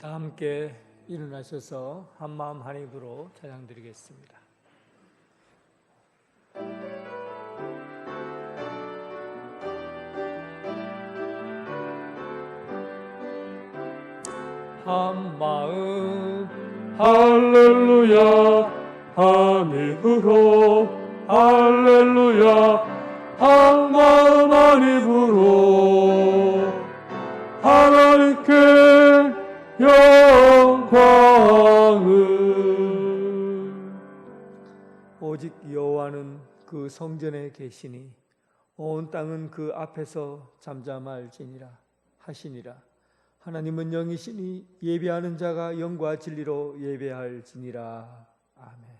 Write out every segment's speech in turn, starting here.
다 함께 일어나셔서 한마음 한입으로 찬양드리겠습니다. 한마음 할렐루야 한입으로 할렐루야 한마음 한입으로 하나님께 영광을. 오직 여호와는 그 성전에 계시니 온 땅은 그 앞에서 잠잠할지니라 하시니라. 하나님은 영이시니 예배하는 자가 영과 진리로 예배할지니라. 아멘.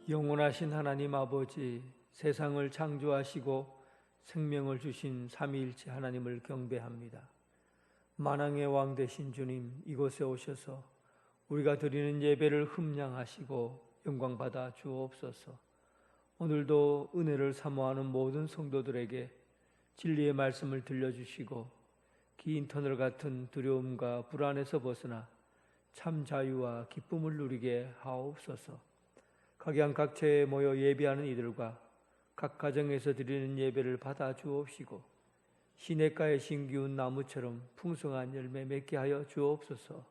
영원하신 하나님 아버지, 세상을 창조하시고 생명을 주신 삼위일체 하나님을 경배합니다. 만왕의 왕 되신 주님, 이곳에 오셔서 우리가 드리는 예배를 흠량하시고 영광받아 주옵소서. 오늘도 은혜를 사모하는 모든 성도들에게 진리의 말씀을 들려주시고 긴 터널 같은 두려움과 불안에서 벗어나 참 자유와 기쁨을 누리게 하옵소서. 각양각처에 모여 예배하는 이들과 각 가정에서 드리는 예배를 받아 주옵시고 시냇가에 심기운 나무처럼 풍성한 열매 맺게 하여 주옵소서.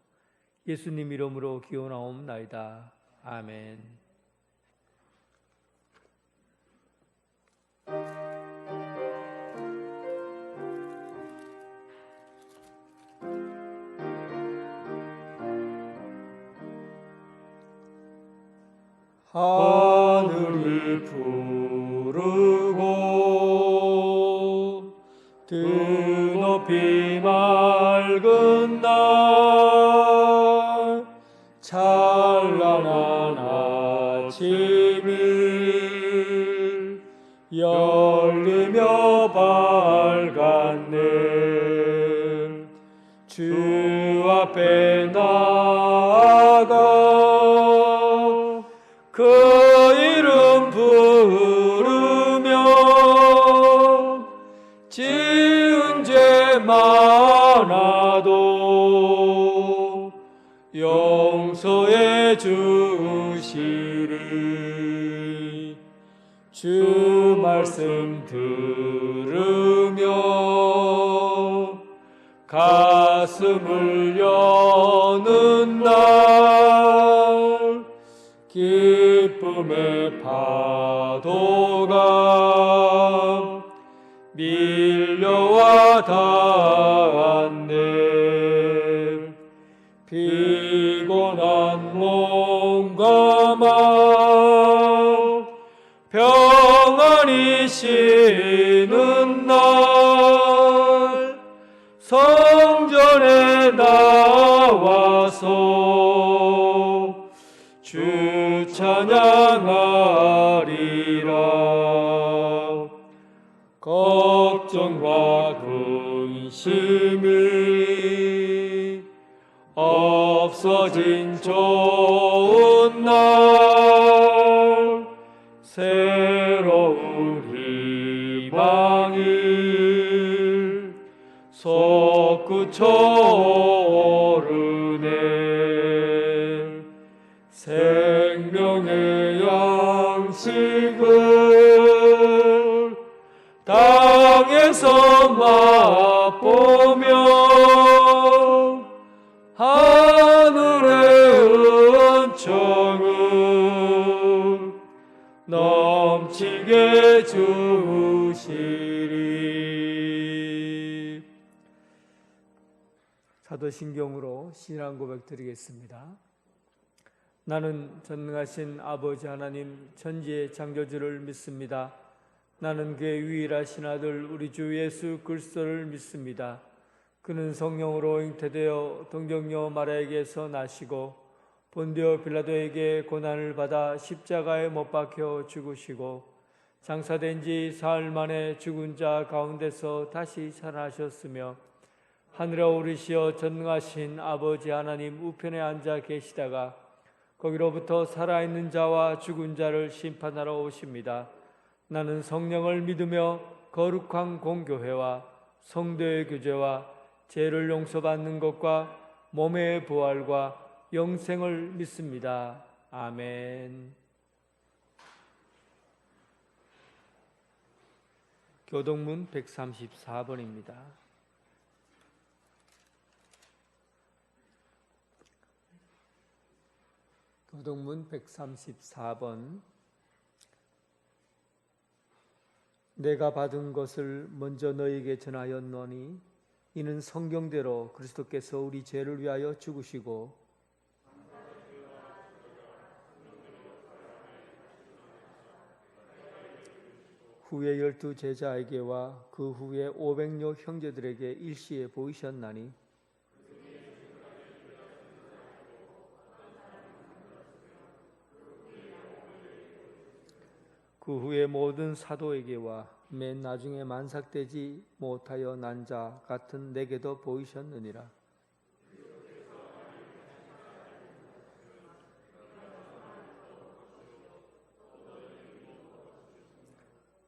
예수님 이름으로 기원하옵나이다. 아멘. 하늘이 푸르고 드높이 맑은 날 찬란한 아침이 열리며 밝았네. 주 앞에 나아가 그 이름 부르며 지은 죄 많아도 용서해 주시리. 주 말씀 들으며 가슴을 여는 날 기쁨의 파도가 밀려와 닿았네. 피곤한 몸과 마음 평안히 쉬는 날 성전에 나와서 주 찬양하리라. 걱정과 근심이 없어진 좋은 날 새로운 희망이 솟구쳐 오르네. 생명의 양식을 땅에서 맛보며 하늘의 은총을 넘치게 주시리. 사도신경으로 신앙 고백 드리겠습니다. 나는 전능하신 아버지 하나님 천지의 창조주를 믿습니다. 나는 그의 유일하신 아들 우리 주 예수 그리스도를 믿습니다. 그는 성령으로 잉태되어 동정녀 마리아에게서 나시고 본디오 빌라도에게 고난을 받아 십자가에 못 박혀 죽으시고 장사된 지 사흘 만에 죽은 자 가운데서 다시 살아나셨으며 하늘에 오르시어 전능하신 아버지 하나님 우편에 앉아 계시다가 거기로부터 살아있는 자와 죽은 자를 심판하러 오십니다. 나는 성령을 믿으며 거룩한 공교회와 성도의 교제와 죄를 용서받는 것과 몸의 부활과 영생을 믿습니다. 아멘. 교동문 134번입니다. 교동문 134번 내가 받은 것을 먼저 너희에게 전하였노니 이는 성경대로 그리스도께서 우리 죄를 위하여 죽으시고 후에 12 제자에게와 그 후에 500여 형제들에게 일시에 보이셨나니 그 후에 모든 사도에게와 맨 나중에 만삭되지 못하여 난 자 같은 내게도 보이셨느니라.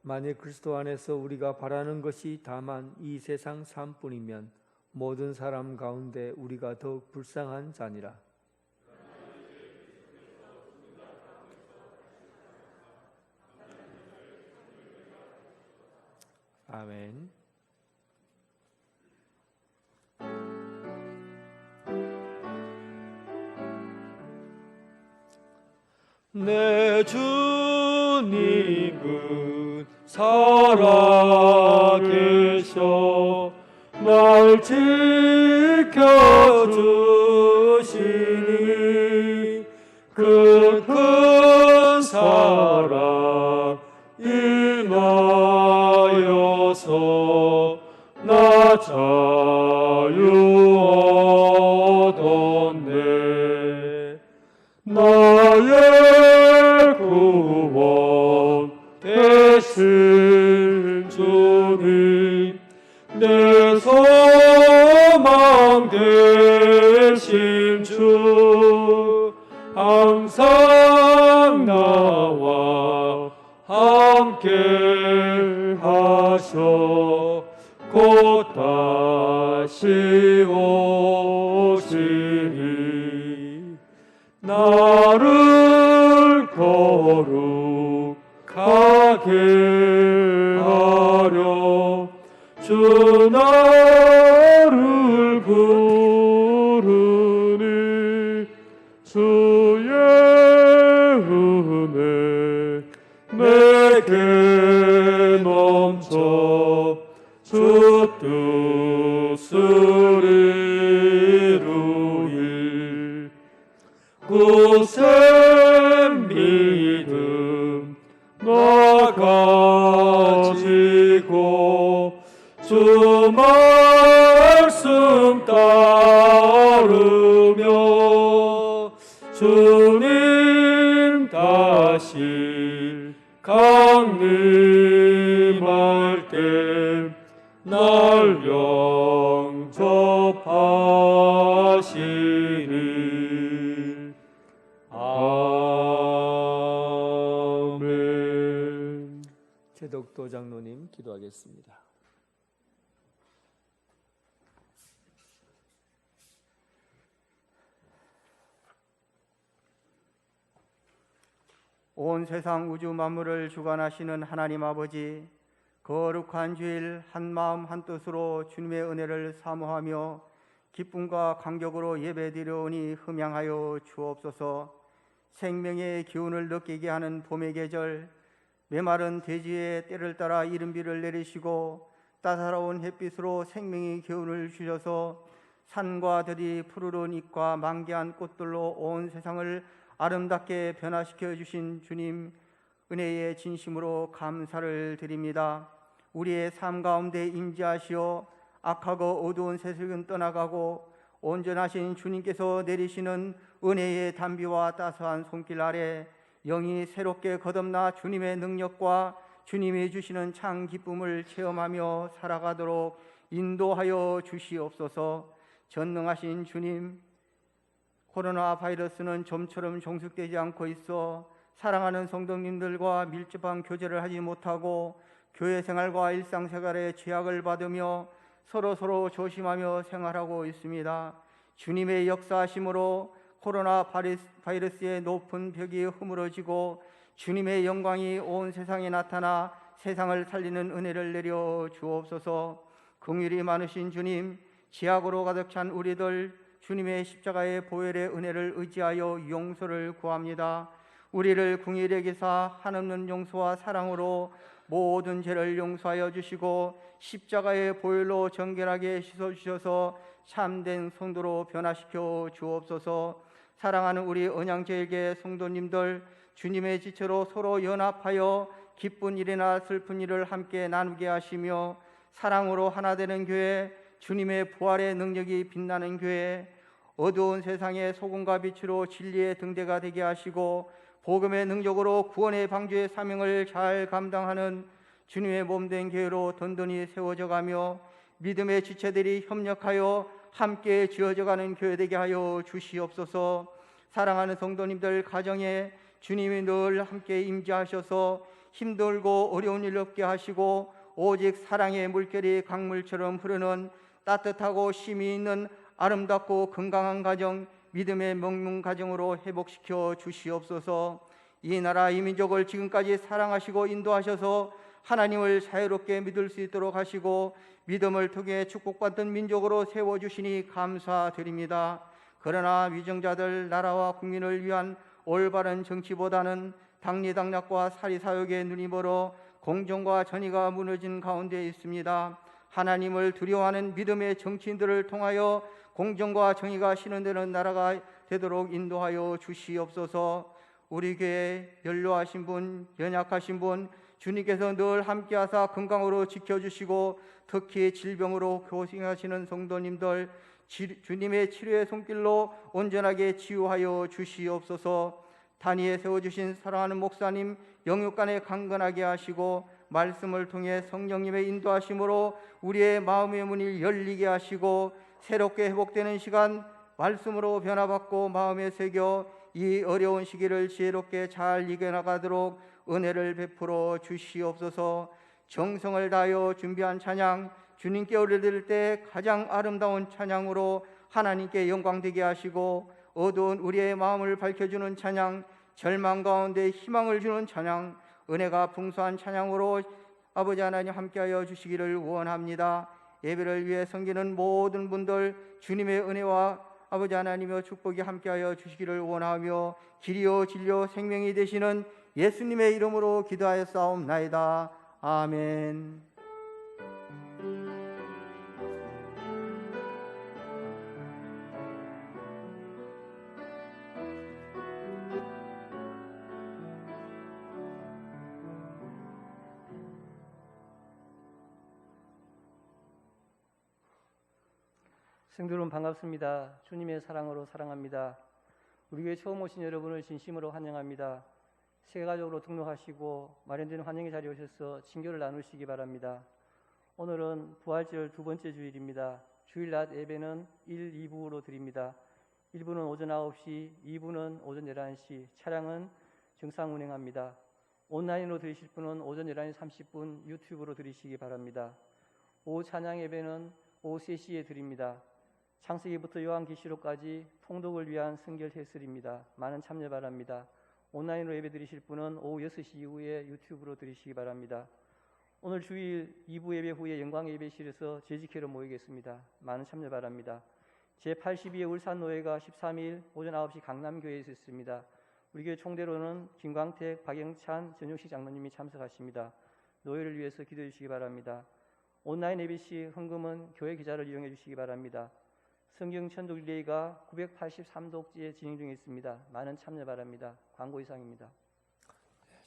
만일 그리스도 안에서 우리가 바라는 것이 다만 이 세상 삶뿐이면 모든 사람 가운데 우리가 더욱 불쌍한 자니라. 아멘. 내 주님은 살아계셔 날 지켜주시니 그 큰 사랑 인하여서 나 자유 얻었네. 나의 구원 되신 주님 내 소망 되신 주 항상 나와 함께 하셔 곧 다시 오시리. 나를 거룩하게 하려 주 나를 부르니 주의 은혜 내게 넘쳐 주 뜻을 이루리. 굳센 믿음 나 가지고 주 말씀 따르며 주님 다시 강림할 때 날 영접하시리. 아멘. 최덕도 장로님 기도하겠습니다. 온 세상 우주 만물을 주관하시는 하나님 아버지, 거룩한 주일 한마음 한뜻으로 주님의 은혜를 사모하며 기쁨과 감격으로 예배드려오니 흠양하여 주옵소서. 생명의 기운을 느끼게 하는 봄의 계절, 메마른 대지의 때를 따라 이른비를 내리시고 따사로운 햇빛으로 생명의 기운을 주셔서 산과 들이 푸르른 잎과 만개한 꽃들로 온 세상을 아름답게 변화시켜 주신 주님, 은혜의 진심으로 감사를 드립니다. 우리의 삶 가운데 임재하시어 악하고 어두운 세속은 떠나가고 온전하신 주님께서 내리시는 은혜의 단비와 따스한 손길 아래 영이 새롭게 거듭나 주님의 능력과 주님이 주시는 참 기쁨을 체험하며 살아가도록 인도하여 주시옵소서. 전능하신 주님, 코로나 바이러스는 좀처럼 종식되지 않고 있어 사랑하는 성도님들과 밀접한 교제를 하지 못하고 교회 생활과 일상생활에 제약을 받으며 서로 조심하며 생활하고 있습니다. 주님의 역사하심으로 코로나 바이러스의 높은 벽이 허물어지고 주님의 영광이 온 세상에 나타나 세상을 살리는 은혜를 내려 주옵소서. 긍휼이 많으신 주님, 지약으로 가득 찬 우리들 주님의 십자가의 보혈의 은혜를 의지하여 용서를 구합니다. 우리를 긍휼히 여기사 한없는 용서와 사랑으로 모든 죄를 용서하여 주시고 십자가의 보혈로 정결하게 씻어주셔서 참된 성도로 변화시켜 주옵소서. 사랑하는 우리 언양제일계 성도님들, 주님의 지체로 서로 연합하여 기쁜 일이나 슬픈 일을 함께 나누게 하시며 사랑으로 하나 되는 교회, 주님의 부활의 능력이 빛나는 교회, 어두운 세상의 소금과 빛으로 진리의 등대가 되게 하시고 복음의 능력으로 구원의 방주의 사명을 잘 감당하는 주님의 몸된 교회로 든든히 세워져 가며 믿음의 지체들이 협력하여 함께 지어져가는 교회 되게 하여 주시옵소서. 사랑하는 성도님들 가정에 주님이 늘 함께 임재하셔서 힘들고 어려운 일 없게 하시고 오직 사랑의 물결이 강물처럼 흐르는 따뜻하고 쉼이 있는 아름답고 건강한 가정, 믿음의 먹는 가정으로 회복시켜 주시옵소서. 이 나라 이 민족을 지금까지 사랑하시고 인도하셔서 하나님을 자유롭게 믿을 수 있도록 하시고 믿음을 통해 축복받던 민족으로 세워주시니 감사드립니다. 그러나 위정자들, 나라와 국민을 위한 올바른 정치보다는 당리당략과 사리사욕에 눈이 멀어 공정과 정의가 무너진 가운데 있습니다. 하나님을 두려워하는 믿음의 정치인들을 통하여 공정과 정의가 실현되는 나라가 되도록 인도하여 주시옵소서. 우리 교회 연로하신 분, 연약하신 분, 주님께서 늘 함께하사 건강으로 지켜주시고 특히 질병으로 고생하시는 성도님들, 주님의 치료의 손길로 온전하게 치유하여 주시옵소서. 단위에 세워주신 사랑하는 목사님 영육간에 강건하게 하시고 말씀을 통해 성령님의 인도하심으로 우리의 마음의 문을 열리게 하시고 새롭게 회복되는 시간 말씀으로 변화받고 마음에 새겨 이 어려운 시기를 지혜롭게 잘 이겨나가도록 은혜를 베풀어 주시옵소서. 정성을 다하여 준비한 찬양, 주님께 올려드릴 때 가장 아름다운 찬양으로 하나님께 영광되게 하시고 어두운 우리의 마음을 밝혀주는 찬양, 절망 가운데 희망을 주는 찬양, 은혜가 풍성한 찬양으로 아버지 하나님 함께하여 주시기를 원합니다. 예배를 위해 섬기는 모든 분들 주님의 은혜와 아버지 하나님의 축복이 함께하여 주시기를 원하며 길이요 진리요 생명이 되시는 예수님의 이름으로 기도하였사옵나이다. 아멘. 성도 여러분 반갑습니다. 주님의 사랑으로 사랑합니다. 우리 교회 처음 오신 여러분을 진심으로 환영합니다. 세가족으로 등록하시고 마련된 환영의 자리에 오셔서 친교를 나누시기 바랍니다. 오늘은 부활절 두 번째 주일입니다. 주일 낮 예배는 1, 2부로 드립니다. 1부는 오전 9시, 2부는 오전 11시, 차량은 정상 운행합니다. 온라인으로 들으실 분은 오전 11시 30분 유튜브로 들으시기 바랍니다. 오후 찬양 예배는 오후 3시에 드립니다. 창세기부터 요한계시록까지 통독을 위한 성결 해설입니다. 많은 참여 바랍니다. 온라인으로 예배 드리실 분은 오후 6시 이후에 유튜브로 드리시기 바랍니다. 오늘 주일 2부 예배 후에 영광 예배실에서 재직회로 모이겠습니다. 많은 참여 바랍니다. 제82회 울산노회가 13일 오전 9시 강남교회에서 있습니다. 우리 교회 총대로는 김광택, 박영찬, 전용식 장로님이 참석하십니다. 노회를 위해서 기도해 주시기 바랍니다. 온라인 예배 시 헌금은 교회 계좌를 이용해 주시기 바랍니다. 성경 천독 릴레이가 983독지에 진행 중에 있습니다. 많은 참여 바랍니다. 광고 이상입니다.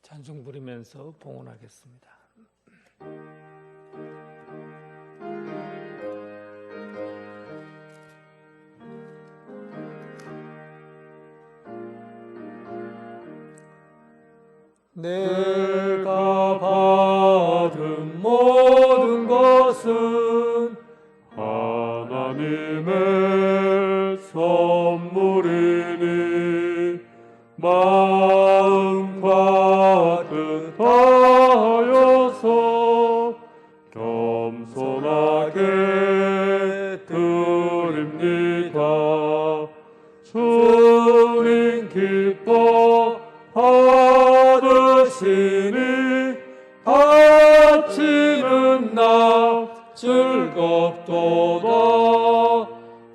찬송 부르면서 봉헌하겠습니다. 내가 받은 모든 것은 하나님의 선물이니 마음 가득하여서 겸손하게 드립니다. 주님 기뻐 받으시니 바치는 나 즐겁도다.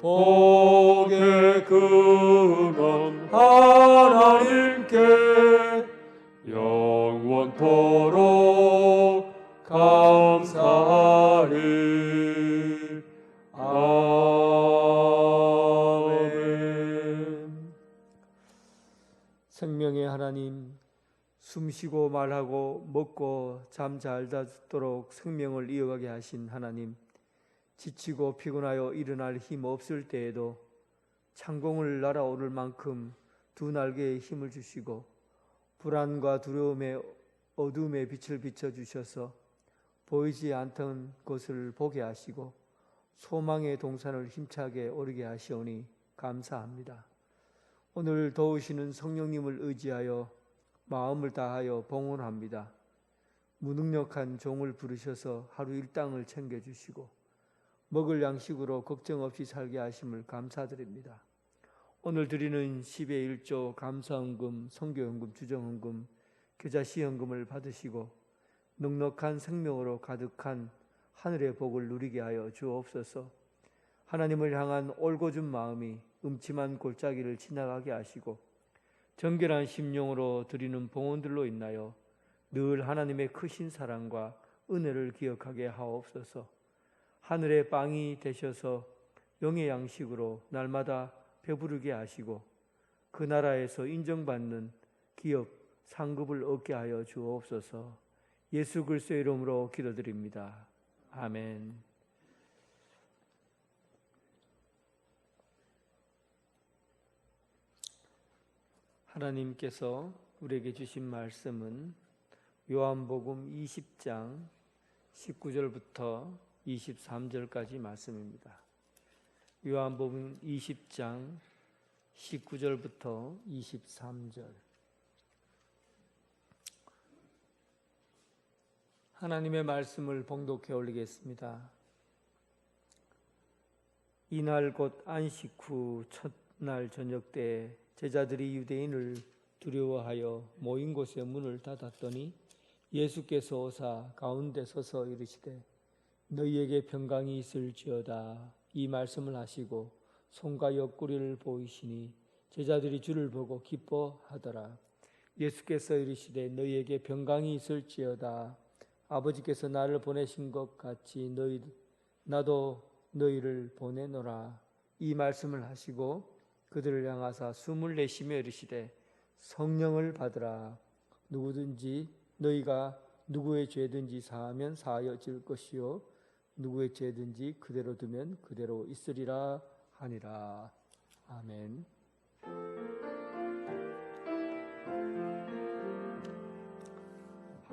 복의 근원 하나님께 영원토록 하나님, 숨쉬고 말하고 먹고 잠 잘 자도록 생명을 이어가게 하신 하나님, 지치고 피곤하여 일어날 힘 없을 때에도 창공을 날아오를 만큼 두 날개에 힘을 주시고 불안과 두려움의 어둠의 빛을 비춰주셔서 보이지 않던 것을 보게 하시고 소망의 동산을 힘차게 오르게 하시오니 감사합니다. 오늘 도우시는 성령님을 의지하여 마음을 다하여 봉헌합니다. 무능력한 종을 부르셔서 하루 일당을 챙겨주시고 먹을 양식으로 걱정 없이 살게 하심을 감사드립니다. 오늘 드리는 10의 1조 감사헌금, 선교헌금, 주정헌금, 겨자씨헌금을 받으시고 넉넉한 생명으로 가득한 하늘의 복을 누리게 하여 주옵소서. 하나님을 향한 올곧은 마음이 음침한 골짜기를 지나가게 하시고 정결한 심령으로 드리는 봉헌들로 인하여 늘 하나님의 크신 사랑과 은혜를 기억하게 하옵소서. 하늘의 빵이 되셔서 영의 양식으로 날마다 배부르게 하시고 그 나라에서 인정받는 기업 상급을 얻게 하여 주옵소서. 예수 그리스도의 이름으로 기도드립니다. 아멘. 하나님께서 우리에게 주신 말씀은 요한복음 20장 19절부터 23절까지 말씀입니다. 요한복음 20장 19절부터 23절. 하나님의 말씀을 봉독해 올리겠습니다. 이날 곧 안식 후 첫날 저녁 때 제자들이 유대인을 두려워하여 모인 곳에 문을 닫았더니 예수께서 오사 가운데 서서 이르시되 너희에게 평강이 있을지어다 이 말씀을 하시고 손과 옆구리를 보이시니 제자들이 주를 보고 기뻐하더라. 예수께서 이르시되 너희에게 평강이 있을지어다 아버지께서 나를 보내신 것 같이 나도 너희를 보내노라 이 말씀을 하시고 그들을 향하사 숨을 내쉬며 이르시되 성령을 받으라. 누구든지 너희가 누구의 죄든지 사하면 사하여질 것이요 누구의 죄든지 그대로 두면 그대로 있으리라 하니라. 아멘.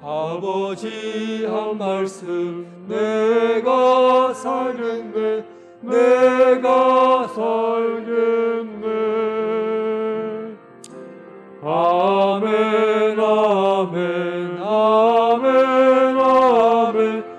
아버지 한 말씀 내가 살겠네 내가 살겠네. 아멘 아멘 아멘 아멘 아멘.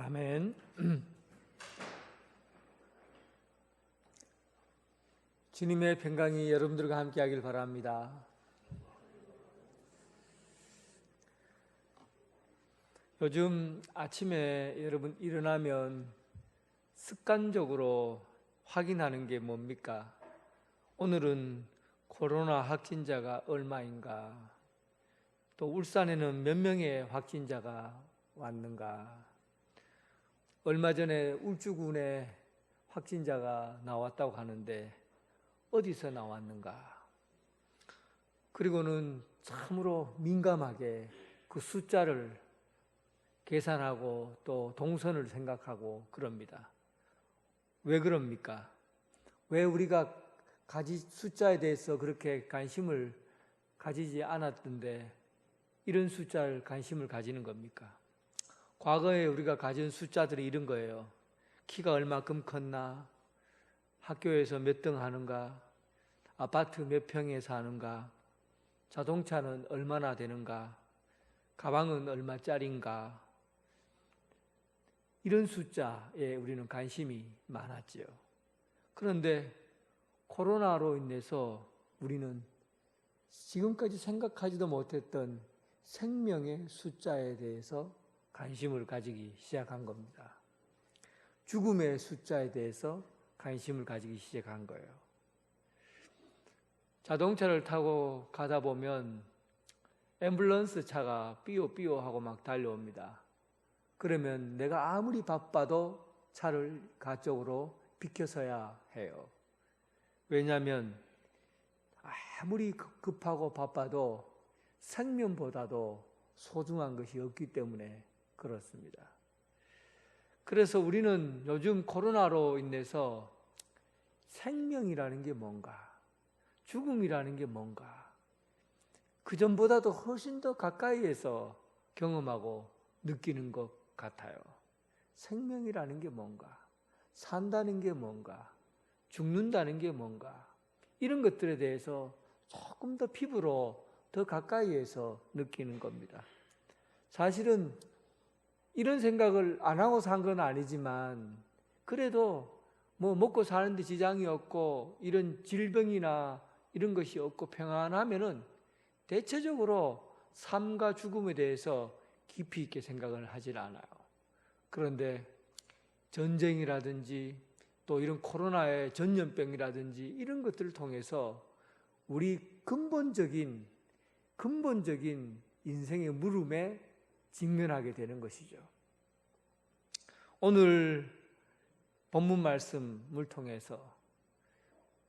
아멘. 주님의 평강이 여러분들과 함께 하길 바랍니다. 요즘 아침에 여러분 일어나면 습관적으로 확인하는 게 뭡니까? 오늘은 코로나 확진자가 얼마인가? 또 울산에는 몇 명의 확진자가 왔는가? 얼마 전에 울주군에 확진자가 나왔다고 하는데 어디서 나왔는가? 그리고는 참으로 민감하게 그 숫자를 계산하고 또 동선을 생각하고 그럽니다. 왜 그럽니까? 왜 우리가 숫자에 대해서 그렇게 관심을 가지지 않았던데 이런 숫자를 관심을 가지는 겁니까? 과거에 우리가 가진 숫자들이 이런 거예요. 키가 얼마큼 컸나? 학교에서 몇 등 하는가? 아파트 몇 평에 사는가? 자동차는 얼마나 되는가? 가방은 얼마짜린가? 이런 숫자에 우리는 관심이 많았죠. 그런데 코로나로 인해서 우리는 지금까지 생각하지도 못했던 생명의 숫자에 대해서 관심을 가지기 시작한 겁니다. 죽음의 숫자에 대해서 관심을 가지기 시작한 거예요. 자동차를 타고 가다 보면 앰뷸런스 차가 삐요삐요 하고 막 달려옵니다. 그러면 내가 아무리 바빠도 차를 그쪽으로 비켜서야 해요. 왜냐하면 아무리 급하고 바빠도 생명보다도 소중한 것이 없기 때문에 그렇습니다. 그래서 우리는 요즘 코로나로 인해서 생명이라는 게 뭔가, 죽음이라는 게 뭔가, 그전보다도 훨씬 더 가까이에서 경험하고 느끼는 것 같아요. 생명이라는 게 뭔가, 산다는 게 뭔가, 죽는다는 게 뭔가, 이런 것들에 대해서 조금 더 피부로 더 가까이에서 느끼는 겁니다. 사실은 이런 생각을 안 하고 산 건 아니지만 그래도 뭐 먹고 사는데 지장이 없고 이런 질병이나 이런 것이 없고 평안하면은 대체적으로 삶과 죽음에 대해서 깊이 있게 생각을 하질 않아요. 그런데 전쟁이라든지 또 이런 코로나의 전염병이라든지 이런 것들을 통해서 우리 근본적인 인생의 물음에 직면하게 되는 것이죠. 오늘 본문 말씀을 통해서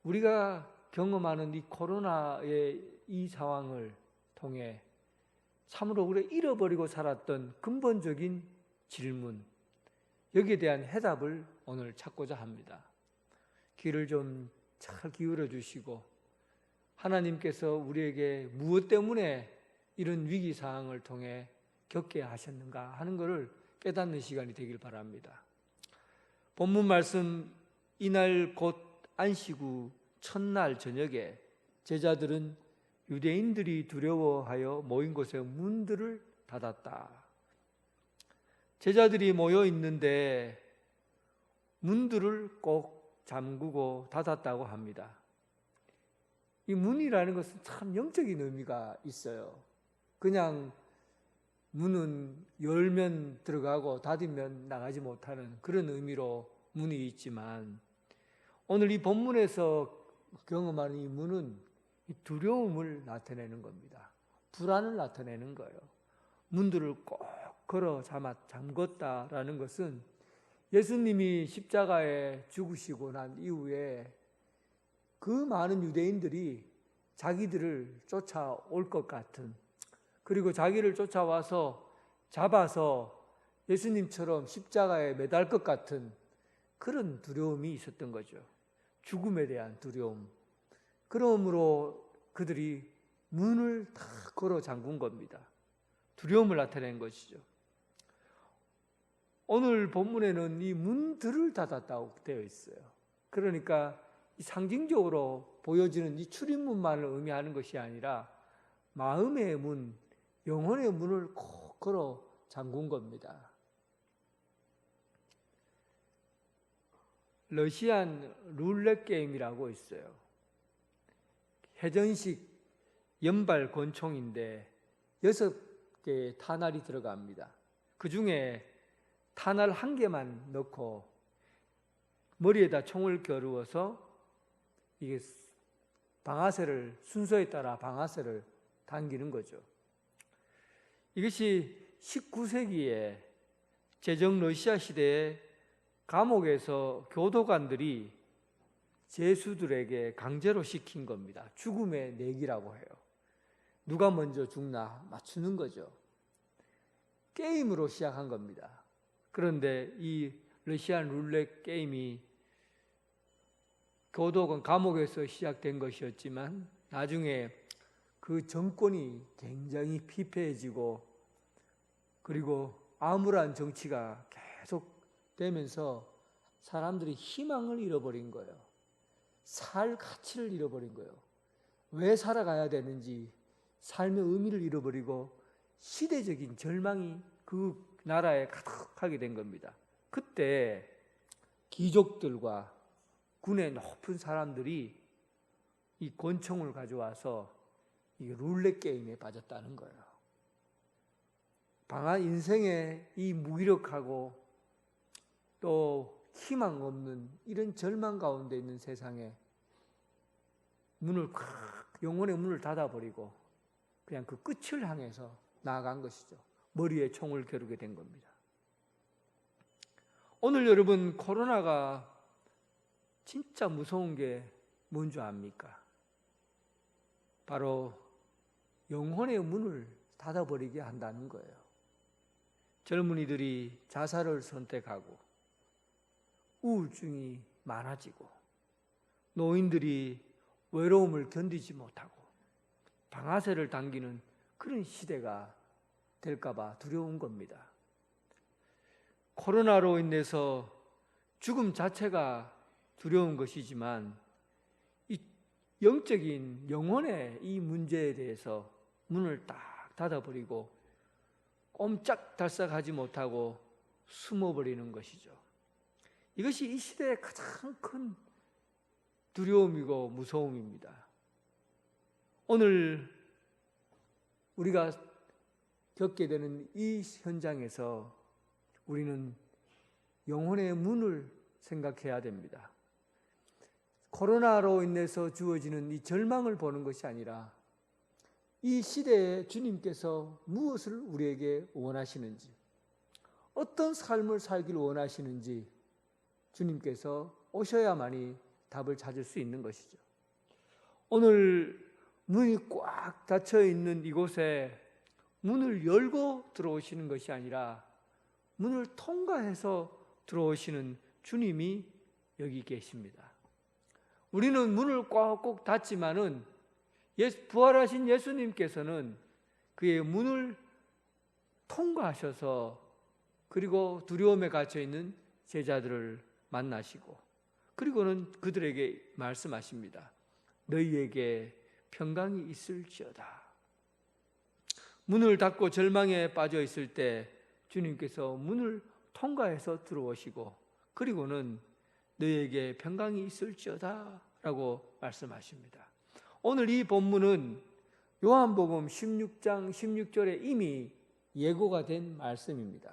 우리가 경험하는 이 코로나의 이 상황을 통해 참으로 우리가 잃어버리고 살았던 근본적인 질문, 여기에 대한 해답을 오늘 찾고자 합니다. 귀를 좀 잘 기울여 주시고 하나님께서 우리에게 무엇 때문에 이런 위기 상황을 통해 겪게 하셨는가 하는 것을 깨닫는 시간이 되길 바랍니다. 본문 말씀, 이날 곧 안식 후 첫날 저녁에 제자들은 유대인들이 두려워하여 모인 곳에 문들을 닫았다. 제자들이 모여 있는데 문들을 꼭 잠그고 닫았다고 합니다. 이 문이라는 것은 참 영적인 의미가 있어요. 그냥 문은 열면 들어가고 닫으면 나가지 못하는 그런 의미로 문이 있지만 오늘 이 본문에서 경험하는 이 문은 두려움을 나타내는 겁니다. 불안을 나타내는 거예요. 문들을 꼭 걸어 잠궜다라는 것은 예수님이 십자가에 죽으시고 난 이후에 그 많은 유대인들이 자기들을 쫓아올 것 같은, 그리고 자기를 쫓아와서 잡아서 예수님처럼 십자가에 매달 것 같은 그런 두려움이 있었던 거죠. 죽음에 대한 두려움. 그러므로 그들이 문을 다 걸어 잠근 겁니다. 두려움을 나타낸 것이죠. 오늘 본문에는 이 문들을 닫았다고 되어 있어요. 그러니까 상징적으로 보여지는 이 출입문만을 의미하는 것이 아니라 마음의 문, 영혼의 문을 꼭 걸어 잠근 겁니다. 러시안 룰렛 게임이라고 있어요. 회전식 연발 권총인데 6개의 탄알이 들어갑니다. 그 중에 탄알 1개만 넣고 머리에다 총을 겨루어서 이게 방아쇠를, 순서에 따라 방아쇠를 당기는 거죠. 이것이 19세기에 제정 러시아 시대에 감옥에서 교도관들이 죄수들에게 강제로 시킨 겁니다. 죽음의 내기라고 해요. 누가 먼저 죽나 맞추는 거죠. 게임으로 시작한 겁니다. 그런데 이 러시안 룰렛 게임이 교도관 감옥에서 시작된 것이었지만 나중에 그 정권이 굉장히 피폐해지고 그리고 암울한 정치가 계속 되면서 사람들이 희망을 잃어버린 거예요. 살 가치를 잃어버린 거예요. 왜 살아가야 되는지 삶의 의미를 잃어버리고 시대적인 절망이 그 나라에 가득하게 된 겁니다. 그때 귀족들과 군의 높은 사람들이 이 권총을 가져와서 이 룰렛 게임에 빠졌다는 거예요. 인생의 이 무기력하고 또 희망 없는 이런 절망 가운데 있는 세상에 영혼의 문을 닫아버리고 그냥 그 끝을 향해서 나아간 것이죠. 머리에 총을 겨루게 된 겁니다. 오늘 여러분, 코로나가 진짜 무서운 게 뭔 줄 압니까? 바로 영혼의 문을 닫아버리게 한다는 거예요. 젊은이들이 자살을 선택하고 우울증이 많아지고 노인들이 외로움을 견디지 못하고 방아쇠를 당기는 그런 시대가 될까 봐 두려운 겁니다. 코로나로 인해서 죽음 자체가 두려운 것이지만 이 영적인 영혼의 이 문제에 대해서 문을 딱 닫아버리고 꼼짝달싹하지 못하고 숨어버리는 것이죠. 이것이 이 시대의 가장 큰 두려움이고 무서움입니다. 오늘 우리가 겪게 되는 이 현장에서 우리는 영혼의 문을 생각해야 됩니다. 코로나로 인해서 주어지는 이 절망을 보는 것이 아니라 이 시대에 주님께서 무엇을 우리에게 원하시는지, 어떤 삶을 살길 원하시는지 주님께서 오셔야만이 답을 찾을 수 있는 것이죠. 오늘 문이 꽉 닫혀 있는 이곳에 문을 열고 들어오시는 것이 아니라 문을 통과해서 들어오시는 주님이 여기 계십니다. 우리는 문을 꼭 닫지만은 부활하신 예수님께서는 그의 문을 통과하셔서 그리고 두려움에 갇혀 있는 제자들을 만나시고 그리고는 그들에게 말씀하십니다. 너희에게 평강이 있을지어다. 문을 닫고 절망에 빠져 있을 때 주님께서 문을 통과해서 들어오시고 그리고는 너희에게 평강이 있을지어다 라고 말씀하십니다. 오늘 이 본문은 요한복음 16장 16절에 이미 예고가 된 말씀입니다.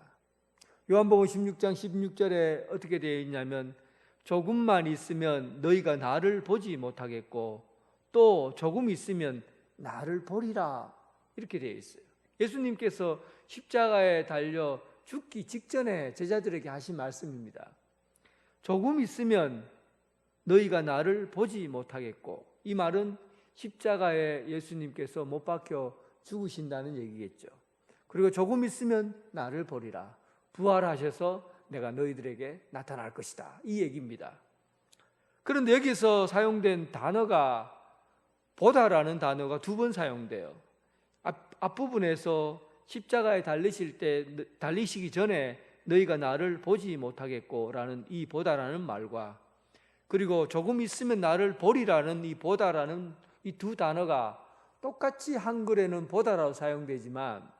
요한복음 16장 16절에 어떻게 되어 있냐면 조금만 있으면 너희가 나를 보지 못하겠고 또 조금 있으면 나를 보리라 이렇게 되어 있어요. 예수님께서 십자가에 달려 죽기 직전에 제자들에게 하신 말씀입니다. 조금 있으면 너희가 나를 보지 못하겠고, 이 말은 십자가에 예수님께서 못 박혀 죽으신다는 얘기겠죠. 그리고 조금 있으면 나를 보리라. 부활하셔서 내가 너희들에게 나타날 것이다. 이 얘기입니다. 그런데 여기서 사용된 단어가 보다라는 단어가 2번 사용돼요. 앞부분에서 십자가에 달리시기 전에 너희가 나를 보지 못하겠고 라는 이 보다라는 말과 그리고 조금 있으면 나를 보리라는 이 보다라는 이 두 단어가 똑같이 한글에는 보다라고 사용되지만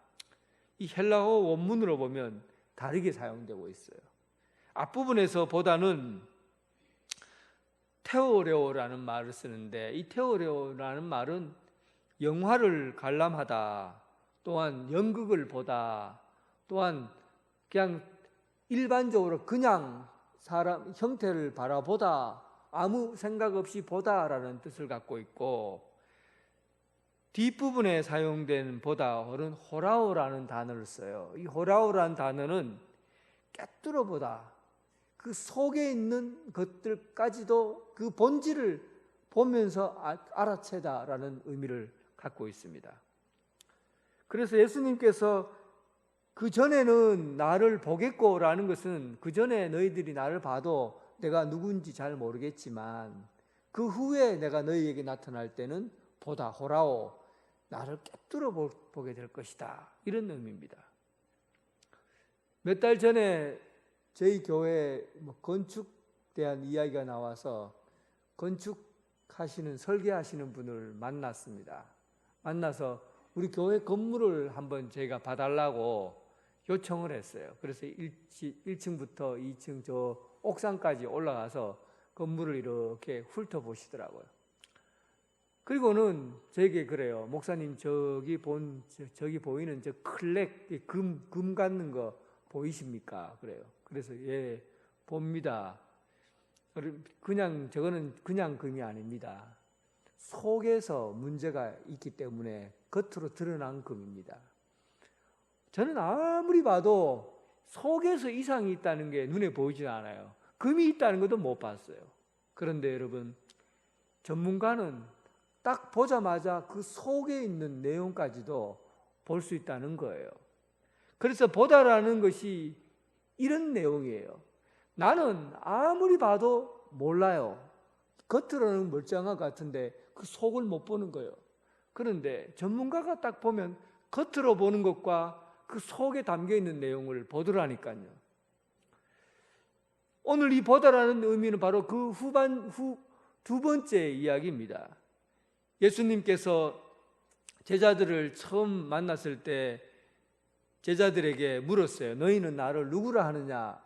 이 헬라어 원문으로 보면 다르게 사용되고 있어요. 앞부분에서 보다는 테오레오라는 말을 쓰는데, 이 테오레오라는 말은 영화를 관람하다, 또한 연극을 보다, 또한 그냥 일반적으로 그냥 사람 형태를 바라보다, 아무 생각 없이 보다라는 뜻을 갖고 있고, 뒷부분에 사용된 보다는 호라오라는 단어를 써요. 이 호라오라는 단어는 꿰뚫어 보다, 그 속에 있는 것들까지도 그 본질을 보면서 알아채다라는 의미를 갖고 있습니다. 그래서 예수님께서 그 전에는 나를 보겠고라는 것은, 그 전에 너희들이 나를 봐도 내가 누군지 잘 모르겠지만 그 후에 내가 너희에게 나타날 때는 보다, 호라오, 나를 꿰뚫어 보게 될 것이다, 이런 의미입니다. 몇 달 전에 저희 교회에 건축에 대한 이야기가 나와서 건축하시는, 설계하시는 분을 만났습니다. 만나서 우리 교회 건물을 한번 저희가 봐달라고 요청을 했어요. 그래서 1층부터 2층 저 옥상까지 올라가서 건물을 이렇게 훑어보시더라고요. 그리고는 저에게 그래요. 목사님, 저기 보이는 저 클렉, 금 같는 거 보이십니까? 그래요. 그래서 예, 봅니다. 저거는 그냥 금이 아닙니다. 속에서 문제가 있기 때문에 겉으로 드러난 금입니다. 저는 아무리 봐도 속에서 이상이 있다는 게 눈에 보이지 않아요. 금이 있다는 것도 못 봤어요. 그런데 여러분, 전문가는 딱 보자마자 그 속에 있는 내용까지도 볼 수 있다는 거예요. 그래서 보다라는 것이 이런 내용이에요. 나는 아무리 봐도 몰라요. 겉으로는 멀쩡한 것 같은데 그 속을 못 보는 거예요. 그런데 전문가가 딱 보면 겉으로 보는 것과 그 속에 담겨 있는 내용을 보더라니까요. 오늘 이 보다라는 의미는 바로 그 두 번째 이야기입니다. 예수님께서 제자들을 처음 만났을 때 제자들에게 물었어요. 너희는 나를 누구라 하느냐?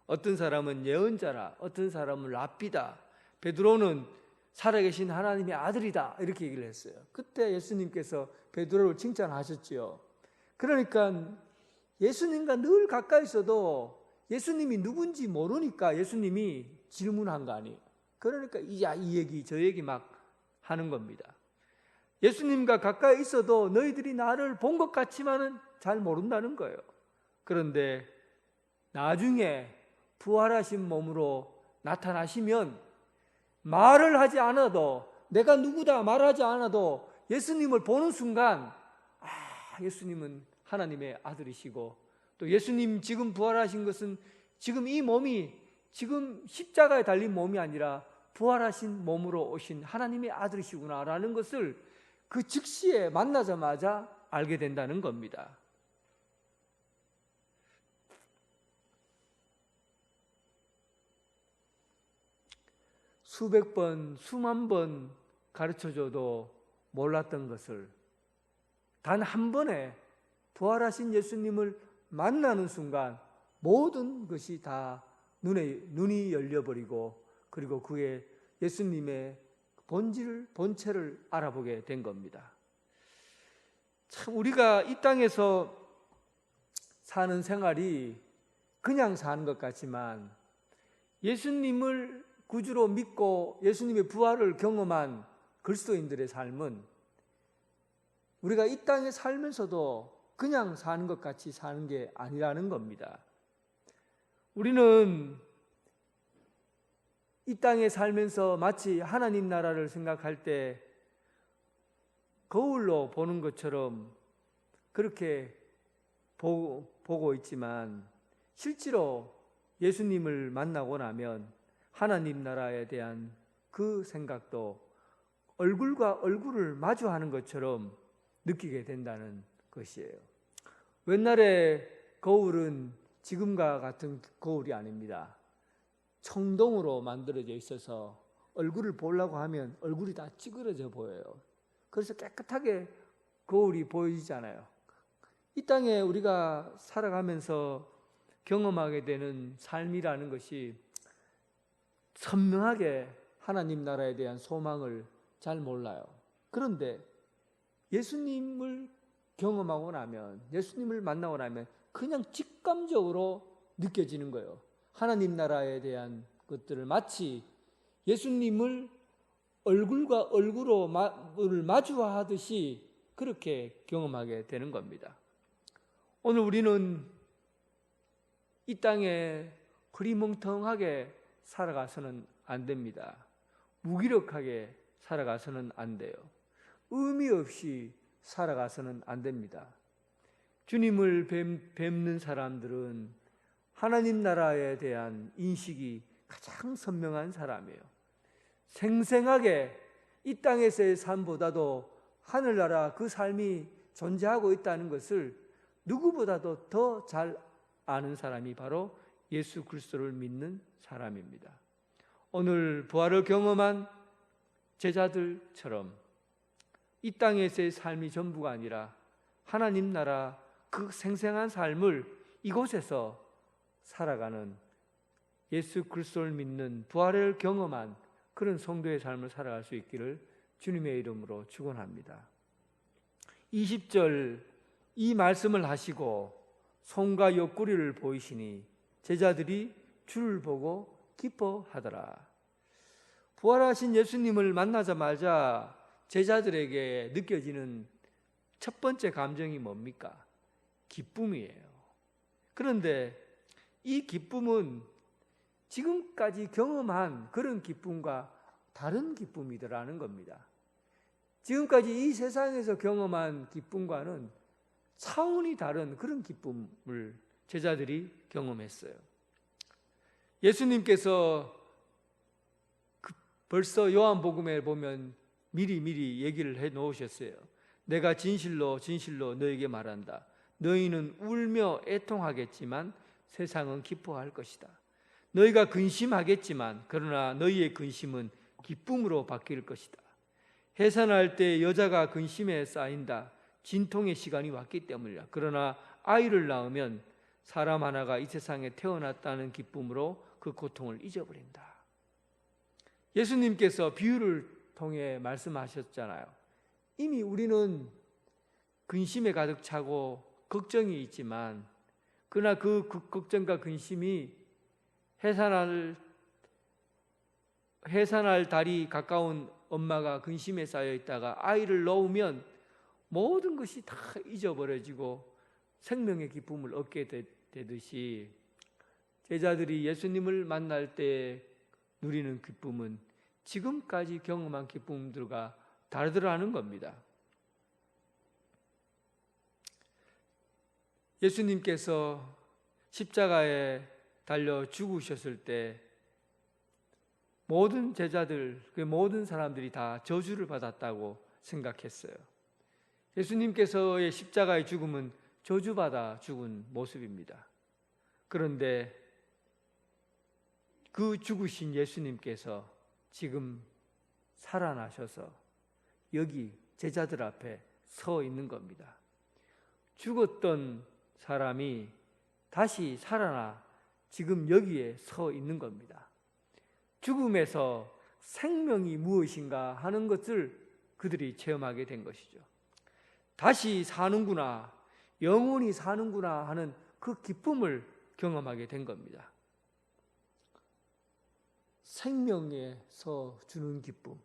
어떤 사람은 예언자라, 어떤 사람은 랍비다, 베드로는 살아계신 하나님의 아들이다, 이렇게 얘기를 했어요. 그때 예수님께서 베드로를 칭찬하셨지요. 그러니까 예수님과 늘 가까이 있어도 예수님이 누군지 모르니까 예수님이 질문한 거 아니에요. 그러니까 이 얘기 저 얘기 막 하는 겁니다. 예수님과 가까이 있어도 너희들이 나를 본 것 같지만은 잘 모른다는 거예요. 그런데 나중에 부활하신 몸으로 나타나시면 말을 하지 않아도, 내가 누구다 말하지 않아도 예수님을 보는 순간 예수님은 하나님의 아들이시고, 또 예수님 지금 부활하신 것은 지금 이 몸이 지금 십자가에 달린 몸이 아니라 부활하신 몸으로 오신 하나님의 아들이시구나라는 것을 그 즉시에 만나자마자 알게 된다는 겁니다. 수백 번, 수만 번 가르쳐줘도 몰랐던 것을 단 한 번에 부활하신 예수님을 만나는 순간 모든 것이 다 눈이 열려버리고, 그리고 그의 예수님의 본체를 알아보게 된 겁니다. 참 우리가 이 땅에서 사는 생활이 그냥 사는 것 같지만, 예수님을 구주로 믿고 예수님의 부활을 경험한 그리스도인들의 삶은 우리가 이 땅에 살면서도 그냥 사는 것 같이 사는 게 아니라는 겁니다. 우리는 이 땅에 살면서 마치 하나님 나라를 생각할 때 거울로 보는 것처럼 그렇게 보고 있지만, 실제로 예수님을 만나고 나면 하나님 나라에 대한 그 생각도 얼굴과 얼굴을 마주하는 것처럼 느끼게 된다는 것이에요. 옛날에 거울은 지금과 같은 거울이 아닙니다. 청동으로 만들어져 있어서 얼굴을 보려고 하면 얼굴이 다 찌그러져 보여요. 그래서 깨끗하게 거울이 보이잖아요. 이 땅에 우리가 살아가면서 경험하게 되는 삶이라는 것이 선명하게 하나님 나라에 대한 소망을 잘 몰라요. 그런데 예수님을 경험하고 나면, 예수님을 만나고 나면 그냥 직감적으로 느껴지는 거예요. 하나님 나라에 대한 것들을 마치 예수님을 얼굴과 얼굴을 마주하듯이 그렇게 경험하게 되는 겁니다. 오늘 우리는 이 땅에 흐리멍텅하게 살아가서는 안 됩니다. 무기력하게 살아가서는 안 돼요. 의미 없이 살아가서는 안 됩니다. 주님을 뵙는 사람들은 하나님 나라에 대한 인식이 가장 선명한 사람이에요. 생생하게 이 땅에서의 삶보다도 하늘나라 그 삶이 존재하고 있다는 것을 누구보다도 더 잘 아는 사람이 바로 예수 그리스도를 믿는 사람입니다. 오늘 부활을 경험한 제자들처럼 이 땅에서의 삶이 전부가 아니라 하나님 나라 그 생생한 삶을 이곳에서 살아가는 예수 그리스도를 믿는 부활을 경험한 그런 성도의 삶을 살아갈 수 있기를 주님의 이름으로 축원합니다. 20절 이 말씀을 하시고 손과 옆구리를 보이시니 제자들이 주를 보고 기뻐하더라. 부활하신 예수님을 만나자마자 제자들에게 느껴지는 첫 번째 감정이 뭡니까? 기쁨이에요. 그런데 이 기쁨은 지금까지 경험한 그런 기쁨과 다른 기쁨이더라는 겁니다. 지금까지 이 세상에서 경험한 기쁨과는 차원이 다른 그런 기쁨을 제자들이 경험했어요. 예수님께서 벌써 요한복음에 보면 미리 얘기를 해 놓으셨어요. 내가 진실로 너에게 말한다. 너희는 울며 애통하겠지만 세상은 기뻐할 것이다. 너희가 근심하겠지만 그러나 너희의 근심은 기쁨으로 바뀔 것이다. 해산할 때 여자가 근심에 쌓인다. 진통의 시간이 왔기 때문이다. 그러나 아이를 낳으면 사람 하나가 이 세상에 태어났다는 기쁨으로 그 고통을 잊어버린다. 예수님께서 비유를 통해 말씀하셨잖아요. 이미 우리는 근심에 가득 차고 걱정이 있지만 그러나 그 걱정과 근심이 해산할 달이 가까운 엄마가 근심에 쌓여 있다가 아이를 놓으면 모든 것이 다 잊어버려지고 생명의 기쁨을 얻게 되듯이 제자들이 예수님을 만날 때 누리는 기쁨은 지금까지 경험한 기쁨들과 다르더라는 겁니다. 예수님께서 십자가에 달려 죽으셨을 때 모든 제자들, 그 모든 사람들이 다 저주를 받았다고 생각했어요. 예수님께서의 십자가의 죽음은 저주받아 죽은 모습입니다. 그런데 그 죽으신 예수님께서 지금 살아나셔서 여기 제자들 앞에 서 있는 겁니다. 죽었던 사람이 다시 살아나 지금 여기에 서 있는 겁니다. 죽음에서 생명이 무엇인가 하는 것을 그들이 체험하게 된 것이죠. 다시 사는구나, 영원히 사는구나 하는 그 기쁨을 경험하게 된 겁니다. 생명에서 주는 기쁨,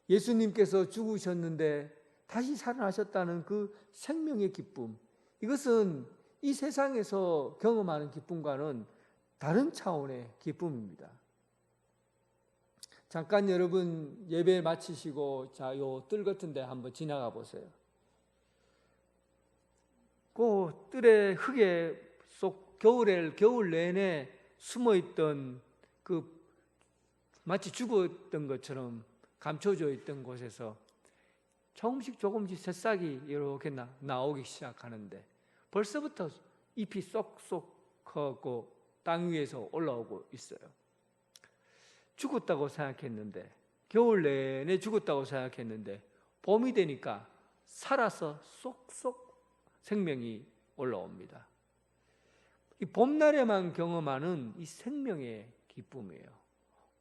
예수님께서 죽으셨는데 다시 살아나셨다는 그 생명의 기쁨, 이것은 이 세상에서 경험하는 기쁨과는 다른 차원의 기쁨입니다. 잠깐 여러분 예배 마치시고 요 뜰 같은 데 한번 지나가 보세요. 그 뜰의 흙에 속 겨울 내내 숨어있던 그 마치 죽었던 것처럼 감춰져 있던 곳에서 조금씩 새싹이 이렇게 나오기 시작하는데 벌써부터 잎이 쏙쏙 커고 땅 위에서 올라오고 있어요. 죽었다고 생각했는데, 겨울 내내 죽었다고 생각했는데 봄이 되니까 살아서 쏙쏙 생명이 올라옵니다. 이 봄날에만 경험하는 이 생명의 기쁨이에요.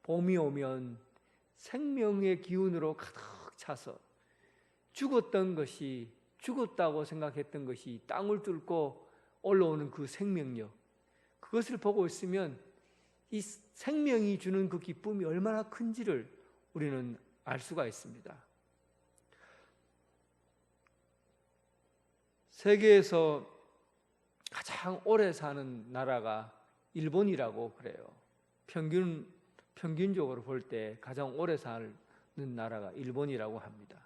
봄이 오면 생명의 기운으로 가득 차서 죽었던 것이, 죽었다고 생각했던 것이 땅을 뚫고 올라오는 그 생명력, 그것을 보고 있으면 이 생명이 주는 그 기쁨이 얼마나 큰지를 우리는 알 수가 있습니다. 세계에서 가장 오래 사는 나라가 일본이라고 그래요. 평균적으로 볼 때 가장 오래 사는 나라가 일본이라고 합니다.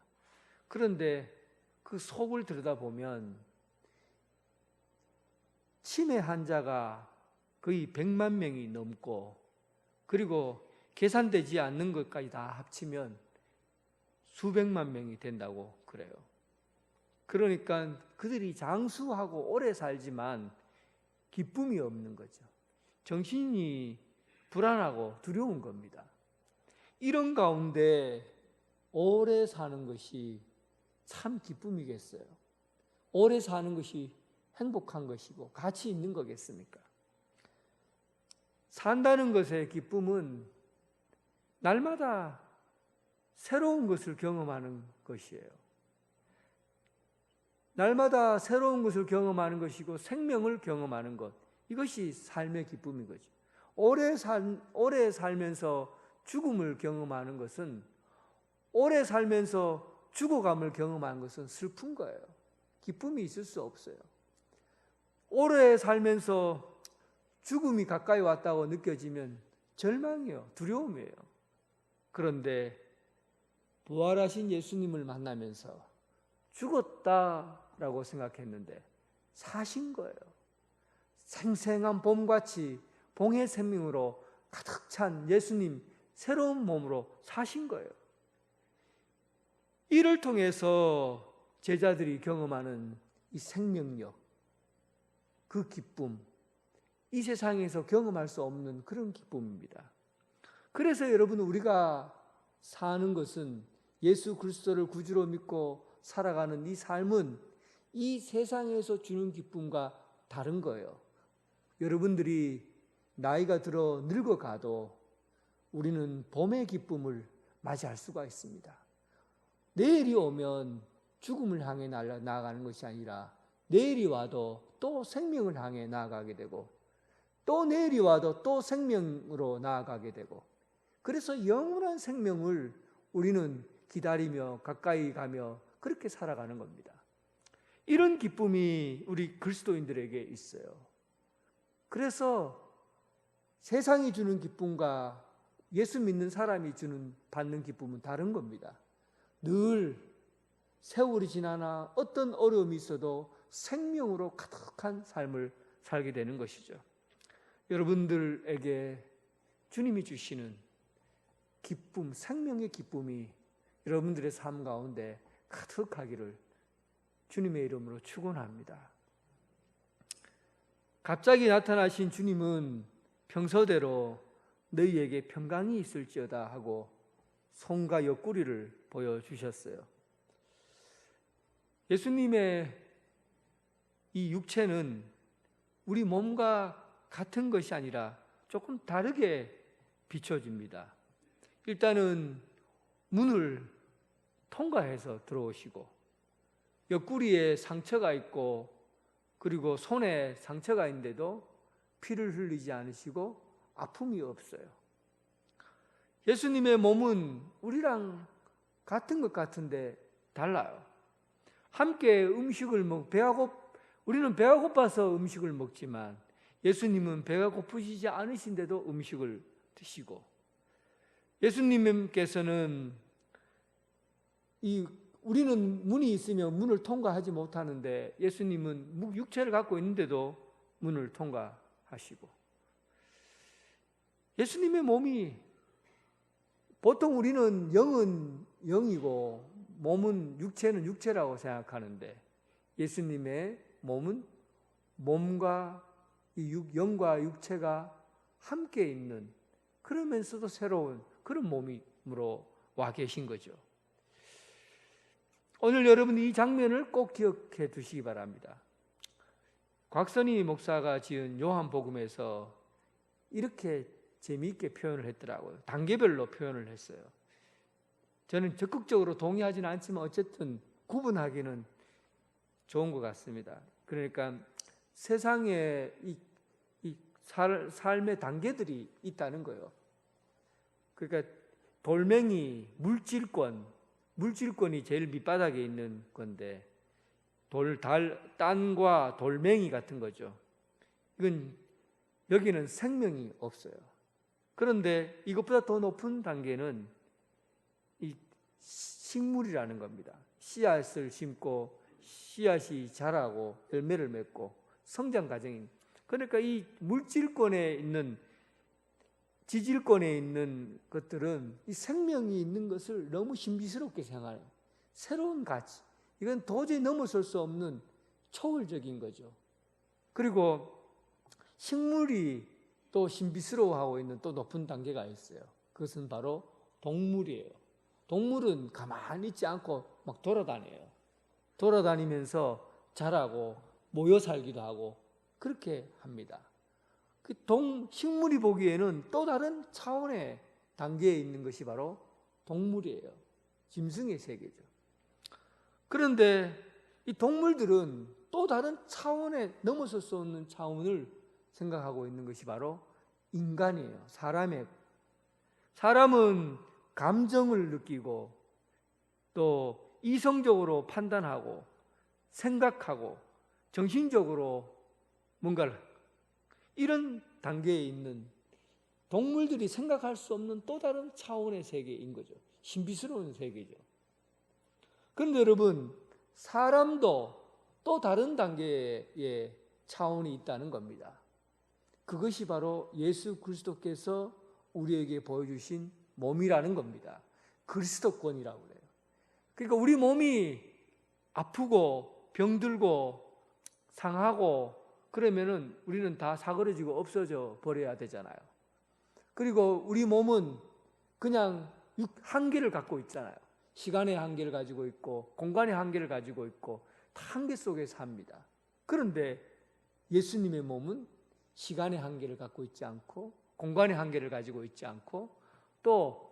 그런데 그 속을 들여다보면 치매 환자가 거의 100만 명이 넘고, 그리고 계산되지 않는 것까지 다 합치면 수백만 명이 된다고 그래요. 그러니까 그들이 장수하고 오래 살지만 기쁨이 없는 거죠. 정신이 불안하고 두려운 겁니다. 이런 가운데 오래 사는 것이 참 기쁨이겠어요? 오래 사는 것이 행복한 것이고 가치 있는 거겠습니까? 산다는 것의 기쁨은 날마다 새로운 것을 경험하는 것이에요. 날마다 새로운 것을 경험하는 것이고 생명을 경험하는 것, 이것이 삶의 기쁨인 거죠. 오래 살면서 죽음을 경험하는 것은, 오래 살면서 죽어감을 경험하는 것은 슬픈 거예요. 기쁨이 있을 수 없어요. 오래 살면서 죽음이 가까이 왔다고 느껴지면 절망이요, 두려움이에요. 그런데 부활하신 예수님을 만나면서 죽었다라고 생각했는데 사신 거예요. 생생한 봄같이 봉의 생명으로 가득 찬 예수님, 새로운 몸으로 사신 거예요. 이를 통해서 제자들이 경험하는 이 생명력, 그 기쁨, 이 세상에서 경험할 수 없는 그런 기쁨입니다. 그래서 여러분, 우리가 사는 것은, 예수 그리스도를 구주로 믿고 살아가는 이 삶은 이 세상에서 주는 기쁨과 다른 거예요. 여러분들이 나이가 들어 늙어가도 우리는 봄의 기쁨을 맞이할 수가 있습니다. 내일이 오면 죽음을 향해 나아가는 것이 아니라 내일이 와도 또 생명을 향해 나아가게 되고, 또 내일이 와도 또 생명으로 나아가게 되고, 그래서 영원한 생명을 우리는 기다리며 가까이 가며 그렇게 살아가는 겁니다. 이런 기쁨이 우리 그리스도인들에게 있어요. 그래서 세상이 주는 기쁨과 예수 믿는 사람이 받는 기쁨은 다른 겁니다. 늘 세월이 지나나 어떤 어려움이 있어도 생명으로 가득한 삶을 살게 되는 것이죠. 여러분들에게 주님이 주시는 기쁨, 생명의 기쁨이 여러분들의 삶 가운데 가득하기를 주님의 이름으로 축원합니다. 갑자기 나타나신 주님은 평소대로 너희에게 평강이 있을지어다 하고 손과 옆구리를 보여주셨어요. 예수님의 이 육체는 우리 몸과 같은 것이 아니라 조금 다르게 비춰집니다. 일단은 문을 통과해서 들어오시고, 옆구리에 상처가 있고, 그리고 손에 상처가 있는데도 피를 흘리지 않으시고 아픔이 없어요. 예수님의 몸은 우리랑 같은 것 같은데 달라요. 함께 음식을 우리는 배가 고파서 음식을 먹지만 예수님은 배가 고프시지 않으신데도 음식을 드시고, 예수님께서는 우리는 문이 있으면 문을 통과하지 못하는데 예수님은 육체를 갖고 있는데도 문을 통과하시고, 예수님의 몸이, 보통 우리는 영은 영이고 육체는 육체라고 생각하는데 예수님의 몸은 몸과 영과 육체가 함께 있는, 그러면서도 새로운 그런 몸으로 와 계신 거죠. 오늘 여러분이 이 장면을 꼭 기억해 두시기 바랍니다. 곽선희 목사가 지은 요한복음에서 이렇게 재미있게 표현을 했더라고요. 단계별로 표현을 했어요. 저는 적극적으로 동의하지는 않지만 어쨌든 구분하기는 좋은 것 같습니다. 그러니까 세상에 이 삶의 단계들이 있다는 거예요. 그러니까 돌멩이, 물질권이 제일 밑바닥에 있는 건데 땅과 돌멩이 같은 거죠. 이건 여기는 생명이 없어요. 그런데 이것보다 더 높은 단계는 이 식물이라는 겁니다. 씨앗을 심고 씨앗이 자라고 열매를 맺고 성장 과정인. 그러니까 이 물질권에 있는 지질권에 있는 것들은 이 생명이 있는 것을 너무 신비스럽게 생각해요. 새로운 가치. 이건 도저히 넘어설 수 없는 초월적인 거죠. 그리고 식물이 또 신비스러워하고 있는 또 높은 단계가 있어요. 그것은 바로 동물이에요. 동물은 가만히 있지 않고 막 돌아다녀요. 돌아다니면서 자라고 모여 살기도 하고 그렇게 합니다. 식물이 보기에는 또 다른 차원의 단계에 있는 것이 바로 동물이에요. 짐승의 세계죠. 그런데 이 동물들은 또 다른 차원에 넘어설 수 없는 차원을 생각하고 있는 것이 바로 인간이에요. 사람은 감정을 느끼고 또 이성적으로 판단하고 생각하고 정신적으로 뭔가를 이런 단계에 있는 동물들이 생각할 수 없는 또 다른 차원의 세계인 거죠. 신비스러운 세계죠. 그런데 여러분, 사람도 또 다른 단계의 차원이 있다는 겁니다. 그것이 바로 예수 그리스도께서 우리에게 보여주신 몸이라는 겁니다. 그리스도권이라고 그래요. 그러니까 우리 몸이 아프고 병들고 상하고 그러면은 우리는 다 사그러지고 없어져 버려야 되잖아요. 그리고 우리 몸은 그냥 한계를 갖고 있잖아요. 시간의 한계를 가지고 있고 공간의 한계를 가지고 있고 다 한계 속에 삽니다. 그런데 예수님의 몸은 시간의 한계를 갖고 있지 않고 공간의 한계를 가지고 있지 않고 또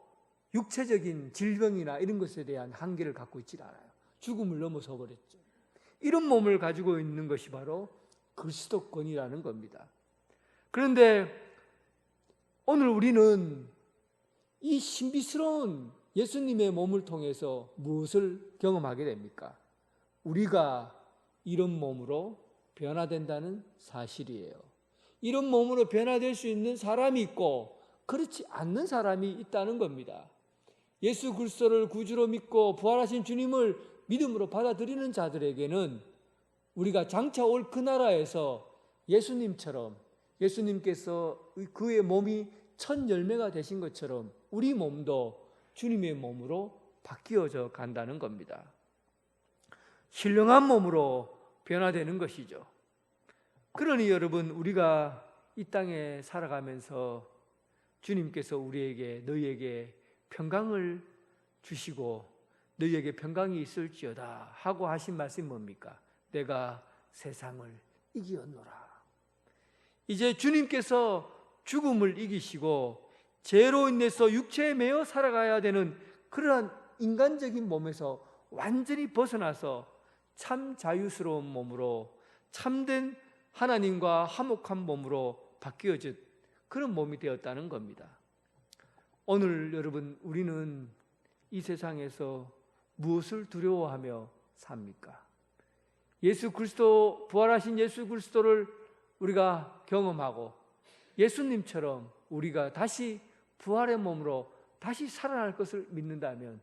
육체적인 질병이나 이런 것에 대한 한계를 갖고 있지 않아요. 죽음을 넘어서 버렸죠. 이런 몸을 가지고 있는 것이 바로 그리스도권이라는 겁니다. 그런데 오늘 우리는 이 신비스러운 예수님의 몸을 통해서 무엇을 경험하게 됩니까? 우리가 이런 몸으로 변화된다는 사실이에요. 이런 몸으로 변화될 수 있는 사람이 있고 그렇지 않는 사람이 있다는 겁니다. 예수 그리스도를 구주로 믿고 부활하신 주님을 믿음으로 받아들이는 자들에게는 우리가 장차 올 그 나라에서 예수님처럼 예수님께서 그의 몸이 첫 열매가 되신 것처럼 우리 몸도 주님의 몸으로 바뀌어져 간다는 겁니다. 신령한 몸으로 변화되는 것이죠. 그러니 여러분, 우리가 이 땅에 살아가면서 주님께서 우리에게 너희에게 평강을 주시고 너희에게 평강이 있을지어다 하고 하신 말씀이 뭡니까? 내가 세상을 이기었노라. 이제 주님께서 죽음을 이기시고 죄로 인해서 육체에 매여 살아가야 되는 그러한 인간적인 몸에서 완전히 벗어나서 참 자유스러운 몸으로 참된 하나님과 화목한 몸으로 바뀌어진 그런 몸이 되었다는 겁니다. 오늘 여러분, 우리는 이 세상에서 무엇을 두려워하며 삽니까? 예수 그리스도, 부활하신 예수 그리스도를 우리가 경험하고 예수님처럼 우리가 다시 부활의 몸으로 다시 살아날 것을 믿는다면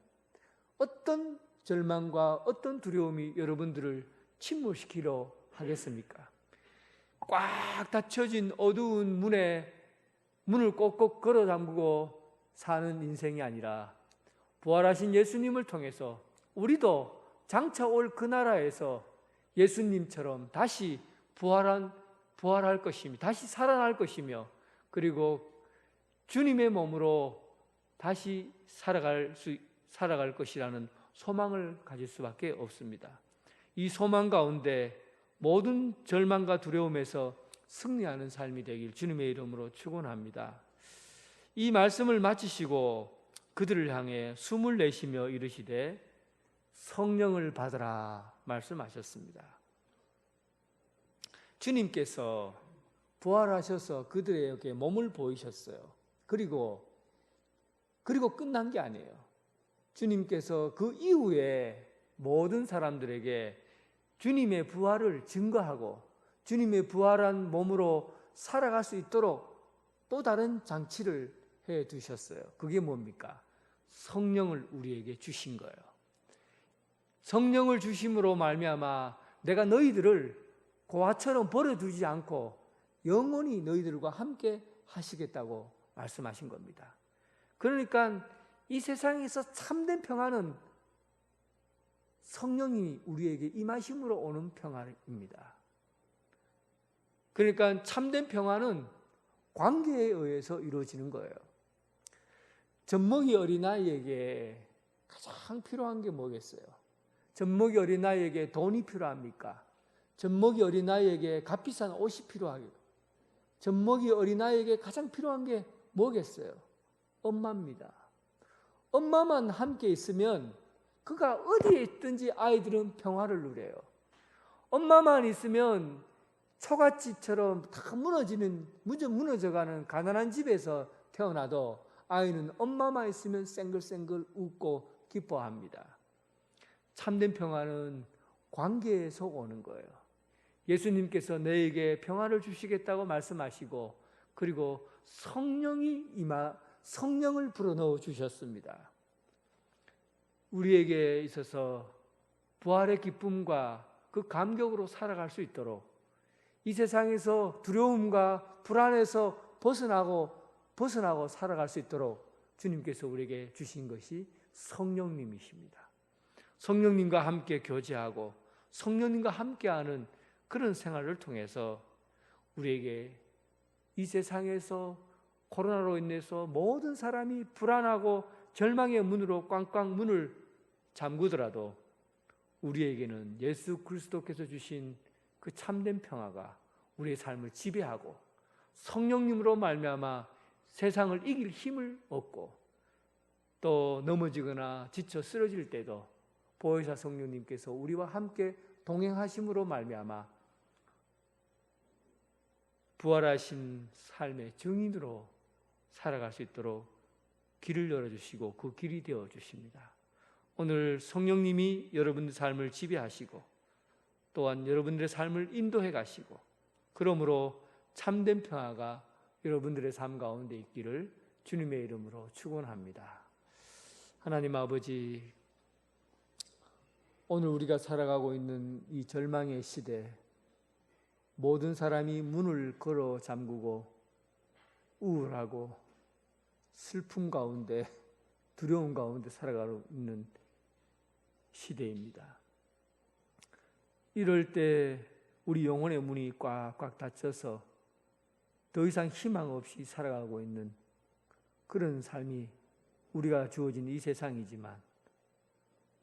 어떤 절망과 어떤 두려움이 여러분들을 침몰시키려 하겠습니까? 꽉 닫혀진 어두운 문을 꼭꼭 걸어 잠그고 사는 인생이 아니라 부활하신 예수님을 통해서 우리도 장차 올 그 나라에서 예수님처럼 다시 부활할 것이며 다시 살아날 것이며 그리고 주님의 몸으로 다시 살아갈 것이라는 소망을 가질 수밖에 없습니다. 이 소망 가운데 모든 절망과 두려움에서 승리하는 삶이 되길 주님의 이름으로 축원합니다. 이 말씀을 마치시고 그들을 향해 숨을 내쉬며 이르시되 성령을 받으라 말씀하셨습니다. 주님께서 부활하셔서 그들에게 몸을 보이셨어요. 그리고 끝난 게 아니에요. 주님께서 그 이후에 모든 사람들에게 주님의 부활을 증거하고 주님의 부활한 몸으로 살아갈 수 있도록 또 다른 장치를 해 두셨어요. 그게 뭡니까? 성령을 우리에게 주신 거예요. 성령을 주심으로 말미암아 내가 너희들을 고아처럼 버려두지 않고 영원히 너희들과 함께 하시겠다고 말씀하신 겁니다. 그러니까 이 세상에서 참된 평화는 성령이 우리에게 임하심으로 오는 평화입니다. 그러니까 참된 평화는 관계에 의해서 이루어지는 거예요. 젖먹이 어린아이에게 가장 필요한 게 뭐겠어요? 젖먹이 어린아이에게 돈이 필요합니까? 젖먹이 어린아이에게 값비싼 옷이 필요하겠고, 젖먹이 어린아이에게 가장 필요한 게 뭐겠어요? 엄마입니다. 엄마만 함께 있으면 그가 어디에 있든지 아이들은 평화를 누려요. 엄마만 있으면 초가집처럼 다 무너져가는 가난한 집에서 태어나도 아이는 엄마만 있으면 쌩글쌩글 웃고 기뻐합니다. 참된 평화는 관계에서 오는 거예요. 예수님께서 너에게 평화를 주시겠다고 말씀하시고 그리고 성령을 불어넣어 주셨습니다. 우리에게 있어서 부활의 기쁨과 그 감격으로 살아갈 수 있도록 이 세상에서 두려움과 불안에서 벗어나고 살아갈 수 있도록 주님께서 우리에게 주신 것이 성령님이십니다. 성령님과 함께 교제하고 성령님과 함께하는 그런 생활을 통해서 우리에게 이 세상에서 코로나로 인해서 모든 사람이 불안하고 절망의 문으로 꽝꽝 문을 잠그더라도 우리에게는 예수 그리스도께서 주신 그 참된 평화가 우리의 삶을 지배하고 성령님으로 말미암아 세상을 이길 힘을 얻고 또 넘어지거나 지쳐 쓰러질 때도 보혜사 성령님께서 우리와 함께 동행하심으로 말미암아 부활하신 삶의 증인으로 살아갈 수 있도록 길을 열어주시고 그 길이 되어주십니다. 오늘 성령님이 여러분의 삶을 지배하시고 또한 여러분들의 삶을 인도해 가시고 그러므로 참된 평화가 여러분들의 삶 가운데 있기를 주님의 이름으로 축원합니다. 하나님 아버지, 오늘 우리가 살아가고 있는 이 절망의 시대, 모든 사람이 문을 걸어 잠그고 우울하고 슬픔 가운데 두려움 가운데 살아가고 있는 시대입니다. 이럴 때 우리 영혼의 문이 꽉꽉 닫혀서 더 이상 희망 없이 살아가고 있는 그런 삶이 우리가 주어진 이 세상이지만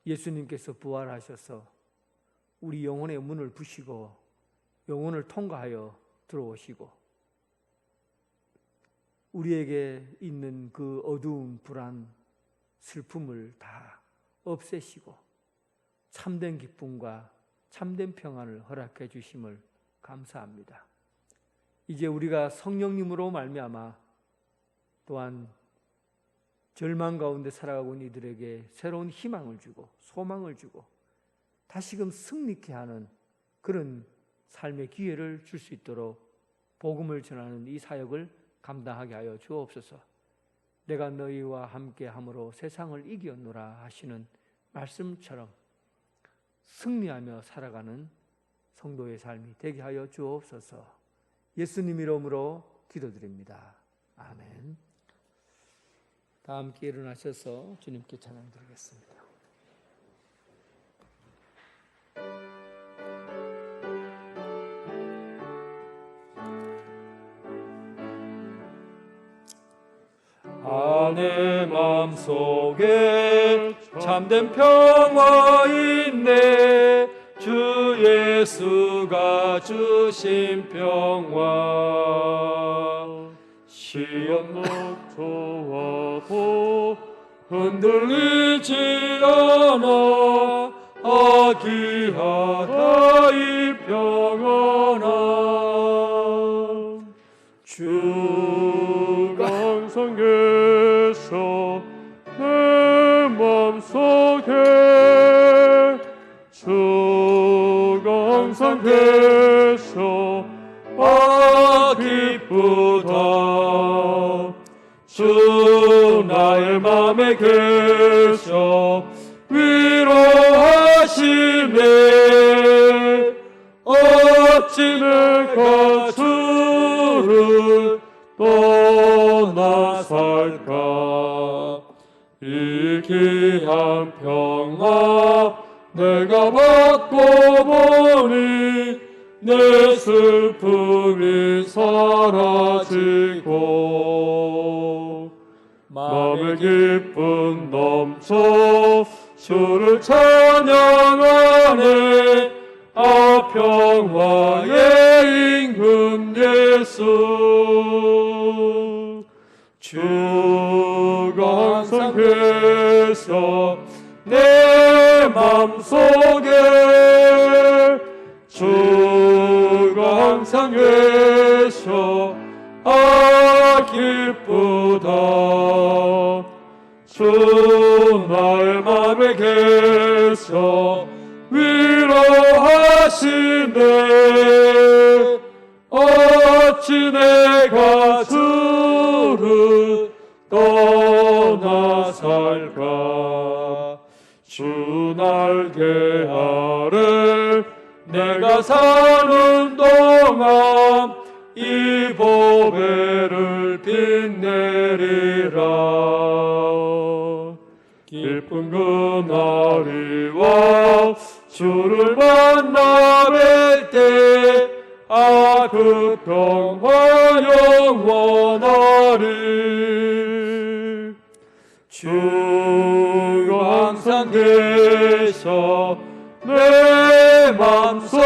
예수님께서 부활하셔서 우리 영혼의 문을 부시고 영혼을 통과하여 들어오시고 우리에게 있는 그 어두운 불안, 슬픔을 다 없애시고 참된 기쁨과 참된 평안을 허락해 주심을 감사합니다. 이제 우리가 성령님으로 말미암아 또한 절망 가운데 살아가고 있는 이들에게 새로운 희망을 주고 소망을 주고 다시금 승리케 하는 그런 삶의 기회를 줄 수 있도록 복음을 전하는 이 사역을 감당하게 하여 주옵소서. 내가 너희와 함께 함으로 세상을 이겼노라 하시는 말씀처럼 승리하며 살아가는 성도의 삶이 되게 하여 주옵소서. 예수님 이름으로 기도드립니다. 아멘. 다 함께 일어나셔서 주님께 찬양 드리겠습니다. 내 마음속에 참된 평화 있네. 주 예수가 주신 평화. 시험 목초하고 흔들리지 않아 아기하다 이 평안아. 주가 항상 계셔 내 맘속에, 주가 항상 계셔 아 기쁘다. 주 나의 맘에 계셔 위로하시네. 어찌 내가 주를 떠나 살까. 이 귀한 평화 내가 받고 보니 내 슬픔이 사라지고 마음의 기쁨 넘쳐 주를 찬양하네. 아 평화의 임금 예수. 주가 항상 계셔 내 맘속에, 주가 항상 계셔 아 기쁘다. 주 나의 맘에 계셔 위로하시네. 어찌 내가 주를 떠나 살까. 주 날개 아래 내가 사는 동안 이 보배를 빛내리라. 기쁜 그날이 와 주를 만나 뵐 때 아 그 평화 영원하리. 주가 항상 계셔 내 맘속에,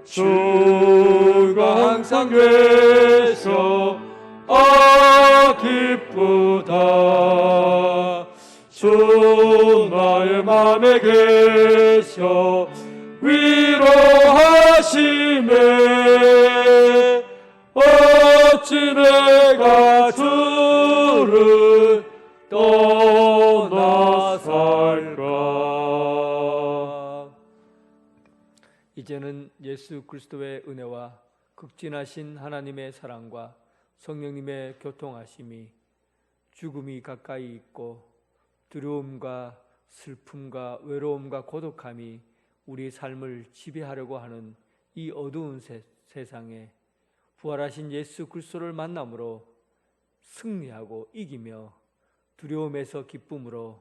주가 항상 계셔 아 기쁘다. 주 나의 맘에 계셔 위로하시네. 어찌 내가 주를 떠나 살까. 이제는 예수 그리스도의 은혜와 극진하신 하나님의 사랑과 성령님의 교통하심이, 죽음이 가까이 있고 두려움과 슬픔과 외로움과 고독함이 우리 삶을 지배하려고 하는 이 어두운 세상에 부활하신 예수 그리스도를 만남으로 승리하고 이기며, 두려움에서 기쁨으로,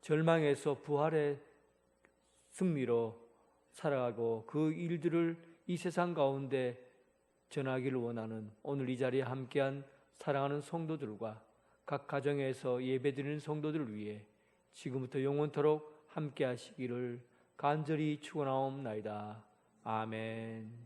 절망에서 부활의 승리로 살아가고 그 일들을 이 세상 가운데 전하기를 원하는 오늘 이 자리에 함께한 사랑하는 성도들과 각 가정에서 예배드리는 성도들을 위해 지금부터 영원토록 함께 하시기를 간절히 축원하옵나이다. 아멘.